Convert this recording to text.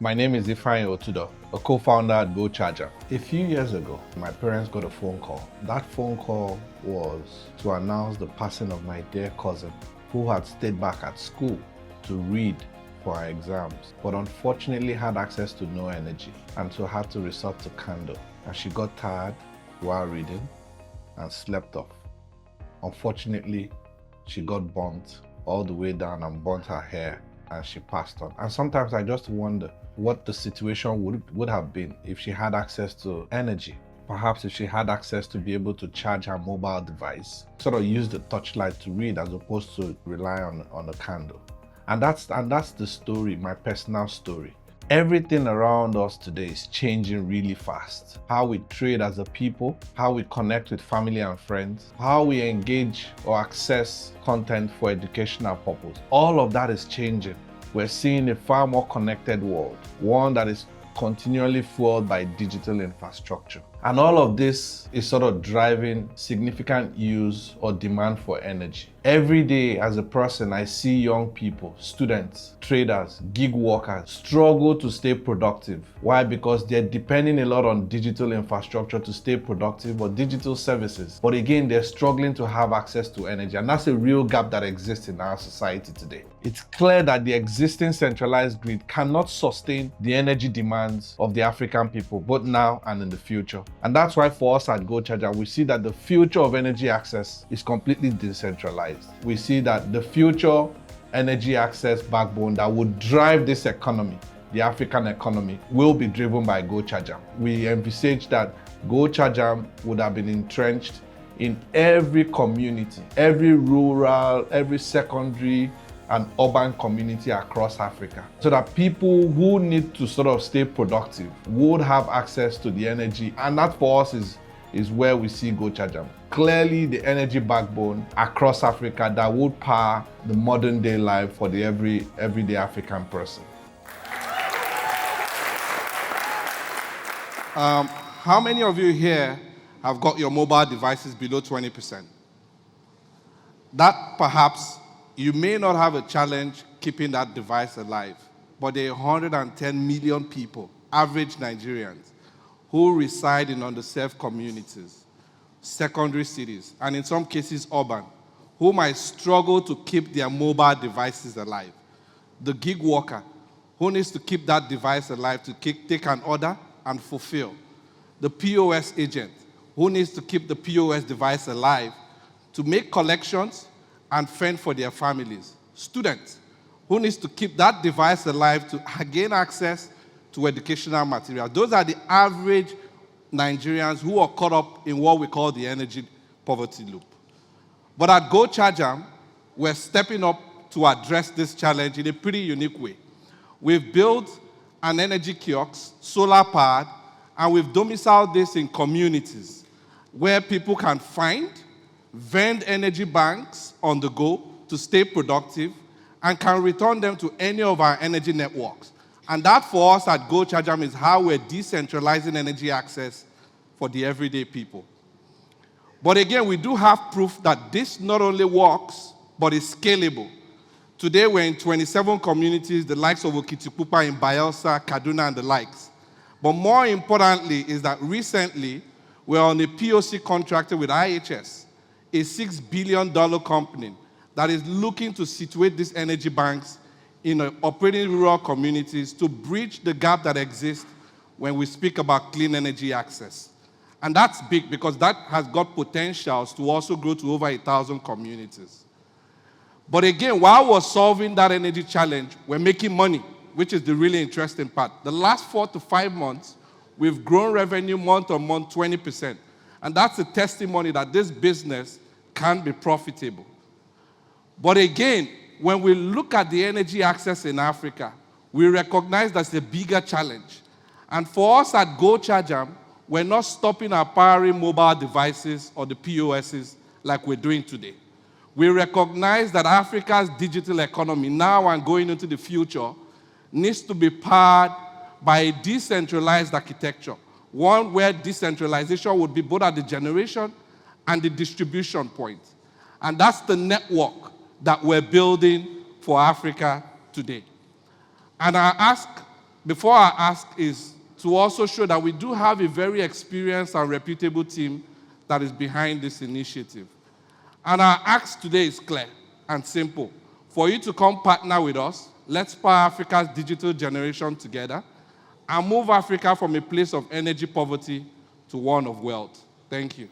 My name is Ifeanyi Otudo, a co-founder at GoChargeAm. A few years ago, my parents got a phone call. That phone call was to announce the passing of my dear cousin, who had stayed back at school to read for her exams, but unfortunately had access to no energy and so had to resort to candle. And she got tired while reading and slept off. Unfortunately, she got burnt all the way down and burnt her hair, and she passed on. And sometimes I just wonder what the situation would have been if she had access to energy. Perhaps if she had access to be able to charge her mobile device, sort of use the touchlight to read as opposed to rely on a candle. And that's the story, my personal story. Everything around us today is changing really fast. How we trade as a people, how we connect with family and friends, how we engage or access content for educational purpose. All of that is changing. We're seeing a far more connected world, one that is continually fueled by digital infrastructure. And all of this is sort of driving significant use or demand for energy. Every day as a person, I see young people, students, traders, gig workers struggle to stay productive. Why? Because they're depending a lot on digital infrastructure to stay productive or digital services. But again, they're struggling to have access to energy. And that's a real gap that exists in our society today. It's clear that the existing centralized grid cannot sustain the energy demands of the African people, both now and in the future. And that's why for us at GoChargeAm, we see that the future of energy access is completely decentralized. We see that the future energy access backbone that would drive this economy, the African economy, will be driven by GoChargeAm. We envisage that GoChargeAm would have been entrenched in every community, every rural, every secondary and urban community across Africa, so that people who need to sort of stay productive would have access to the energy. And that for us is where we see GoChargeAm. Clearly the energy backbone across Africa that would power the modern day life for the everyday African person. How many of you here have got your mobile devices below 20%? That perhaps you may not have a challenge keeping that device alive, but there are 110 million people, average Nigerians, who reside in underserved communities, secondary cities, and in some cases urban, who might struggle to keep their mobile devices alive. The gig worker, who needs to keep that device alive to take an order and fulfill. The POS agent, who needs to keep the POS device alive to make collections and fend for their families. Students, who needs to keep that device alive to gain access to educational material. Those are the average Nigerians who are caught up in what we call the energy poverty loop. But at GoChargeAm, we're stepping up to address this challenge in a pretty unique way. We've built an energy kiosk, solar powered, and we've domiciled this in communities where people can find, vend energy banks on the go to stay productive, and can return them to any of our energy networks. And that for us at GoChargeAm is how we're decentralizing energy access for the everyday people. But again, we do have proof that this not only works, but is scalable. Today we're in 27 communities, the likes of Okitipupa in Bayelsa, Kaduna, and the likes. But more importantly is that recently we're on a POC contracted with IHS, a $6 billion company that is looking to situate these energy banks in operating rural communities to bridge the gap that exists when we speak about clean energy access. And that's big because that has got potentials to also grow to over 1,000 communities. But again, while we're solving that energy challenge, we're making money, which is the really interesting part. The last 4 to 5 months, we've grown revenue month on month 20%. And that's a testimony that this business can be profitable. But again, when we look at the energy access in Africa, we recognize that's a bigger challenge. And for us at GoChargeAm, we're not stopping our powering mobile devices or the POSs like we're doing today. We recognize that Africa's digital economy now and going into the future needs to be powered by a decentralized architecture, one where decentralization would be both at the generation and the distribution point. And that's the network that we're building for Africa today. And I ask before I ask is to also show that we do have a very experienced and reputable team that is behind this initiative. And our ask today is clear and simple. For you to come partner with us, let's power Africa's digital generation together and move Africa from a place of energy poverty to one of wealth. Thank you.